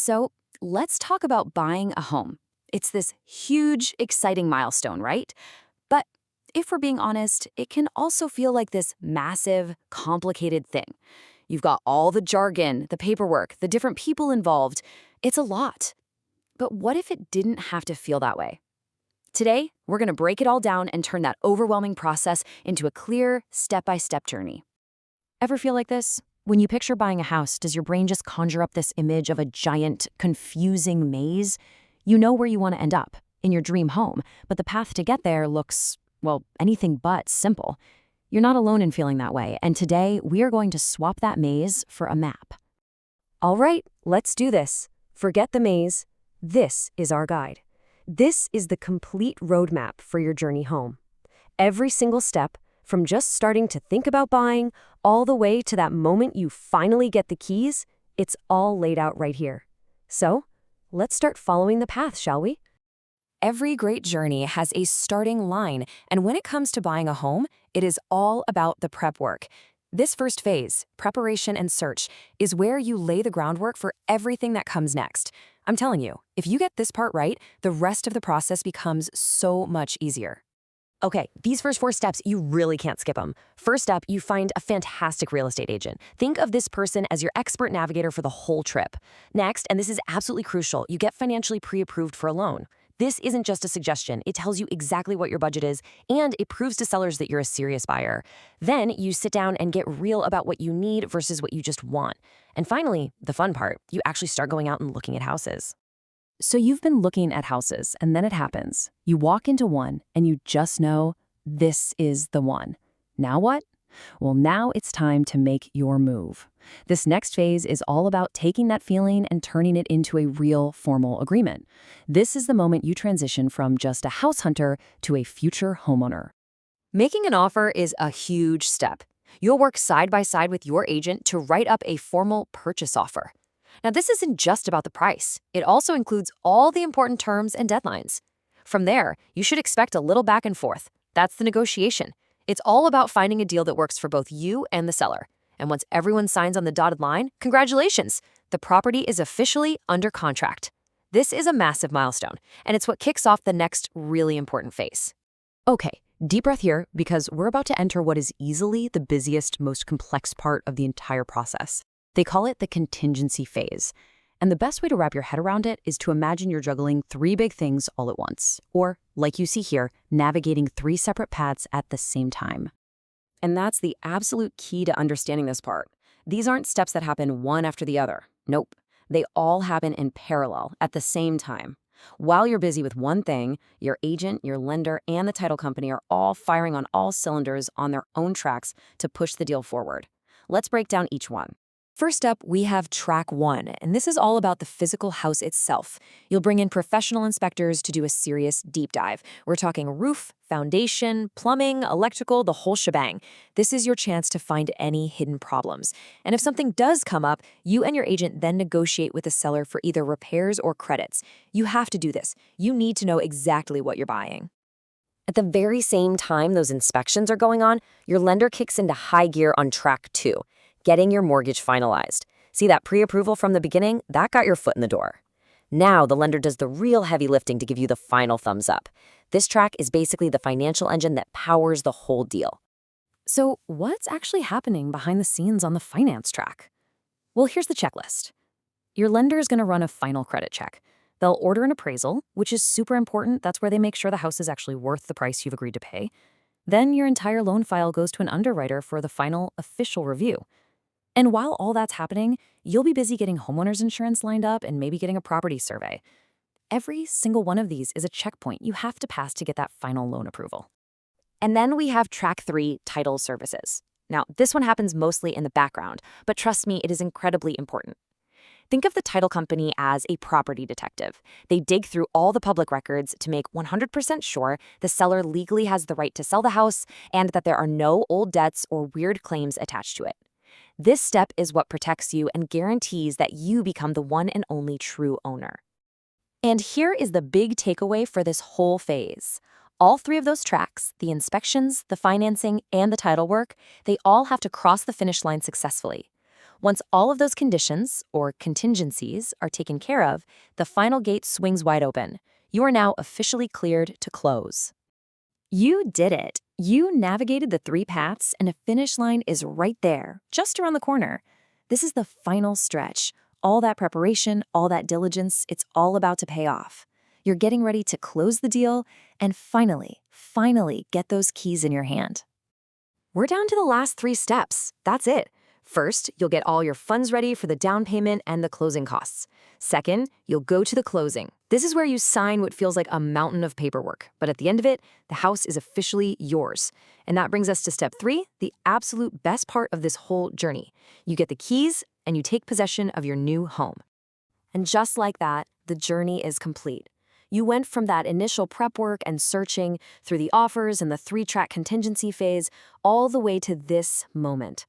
So let's talk about buying a home. It's this huge, exciting milestone, right? But if we're being honest, it can also feel like this massive, complicated thing. You've got all the jargon, the paperwork, the different people involved. It's a lot. But what if it didn't have to feel that way? Today, we're going to break it all down and turn that overwhelming process into a clear, step-by-step journey. Ever feel like this? When you picture buying a house, does your brain just conjure up this image of a giant, confusing maze? You know where you want to end up, in your dream home, but the path to get there looks, well, anything but simple. You're not alone in feeling that way, and today we are going to swap that maze for a map. All right, let's do this. Forget the maze. This is our guide. This is the complete roadmap for your journey home. Every single step, from just starting to think about buying, all the way to that moment you finally get the keys, it's all laid out right here. So, let's start following the path, shall we? Every great journey has a starting line, and when it comes to buying a home, it is all about the prep work. This first phase, preparation and search, is where you lay the groundwork for everything that comes next. I'm telling you, if you get this part right, the rest of the process becomes so much easier. Okay, these first 4 steps, you really can't skip them. First up, you find a fantastic real estate agent. Think of this person as your expert navigator for the whole trip. Next, and this is absolutely crucial, you get financially pre-approved for a loan. This isn't just a suggestion. It tells you exactly what your budget is, and it proves to sellers that you're a serious buyer. Then you sit down and get real about what you need versus what you just want. And finally, the fun part, you actually start going out and looking at houses. So you've been looking at houses, and then it happens. You walk into one, and you just know this is the one. Now what? Well, now it's time to make your move. This next phase is all about taking that feeling and turning it into a real formal agreement. This is the moment you transition from just a house hunter to a future homeowner. Making an offer is a huge step. You'll work side by side with your agent to write up a formal purchase offer. Now, this isn't just about the price. It also includes all the important terms and deadlines. From there, you should expect a little back and forth. That's the negotiation. It's all about finding a deal that works for both you and the seller. And once everyone signs on the dotted line, congratulations! The property is officially under contract. This is a massive milestone, and it's what kicks off the next really important phase. Okay, deep breath here, because we're about to enter what is easily the busiest, most complex part of the entire process. They call it the contingency phase. And the best way to wrap your head around it is to imagine you're juggling 3 big things all at once. Or, like you see here, navigating 3 separate paths at the same time. And that's the absolute key to understanding this part. These aren't steps that happen one after the other. Nope. They all happen in parallel at the same time. While you're busy with one thing, your agent, your lender, and the title company are all firing on all cylinders on their own tracks to push the deal forward. Let's break down each one. First up, we have track 1, and this is all about the physical house itself. You'll bring in professional inspectors to do a serious deep dive. We're talking roof, foundation, plumbing, electrical, the whole shebang. This is your chance to find any hidden problems. And if something does come up, you and your agent then negotiate with the seller for either repairs or credits. You have to do this. You need to know exactly what you're buying. At the very same time those inspections are going on, your lender kicks into high gear on track 2. Getting your mortgage finalized. See that pre-approval from the beginning? That got your foot in the door. Now the lender does the real heavy lifting to give you the final thumbs up. This track is basically the financial engine that powers the whole deal. So what's actually happening behind the scenes on the finance track? Well, here's the checklist. Your lender is going to run a final credit check. They'll order an appraisal, which is super important. That's where they make sure the house is actually worth the price you've agreed to pay. Then your entire loan file goes to an underwriter for the final official review. And while all that's happening, you'll be busy getting homeowners insurance lined up and maybe getting a property survey. Every single one of these is a checkpoint you have to pass to get that final loan approval. And then we have track 3, title services. Now, this one happens mostly in the background, but trust me, it is incredibly important. Think of the title company as a property detective. They dig through all the public records to make 100% sure the seller legally has the right to sell the house and that there are no old debts or weird claims attached to it. This step is what protects you and guarantees that you become the one and only true owner. And here is the big takeaway for this whole phase. All 3 of those tracks, the inspections, the financing, and the title work, they all have to cross the finish line successfully. Once all of those conditions, or contingencies, are taken care of, the final gate swings wide open. You are now officially cleared to close. You did it. You navigated the 3 paths, and a finish line is right there, just around the corner. This is the final stretch. All that preparation, all that diligence, it's all about to pay off. You're getting ready to close the deal and finally get those keys in your hand. We're down to the last 3 steps. That's it. First, you'll get all your funds ready for the down payment and the closing costs. Second, you'll go to the closing. This is where you sign what feels like a mountain of paperwork, but at the end of it, the house is officially yours. And that brings us to step 3, the absolute best part of this whole journey. You get the keys and you take possession of your new home. And just like that, the journey is complete. You went from that initial prep work and searching through the offers and the 3-track contingency phase all the way to this moment.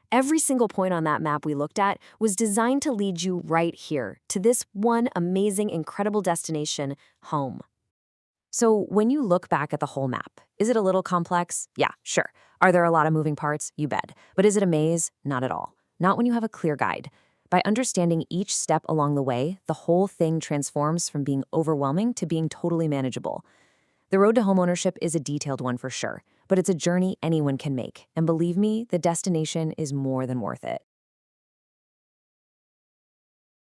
Every single point on that map we looked at was designed to lead you right here, to this one amazing, incredible destination, home. So when you look back at the whole map, is it a little complex? Yeah, sure. Are there a lot of moving parts? You bet. But is it a maze? Not at all. Not when you have a clear guide. By understanding each step along the way, the whole thing transforms from being overwhelming to being totally manageable. The road to homeownership is a detailed one for sure, but it's a journey anyone can make. And believe me, the destination is more than worth it.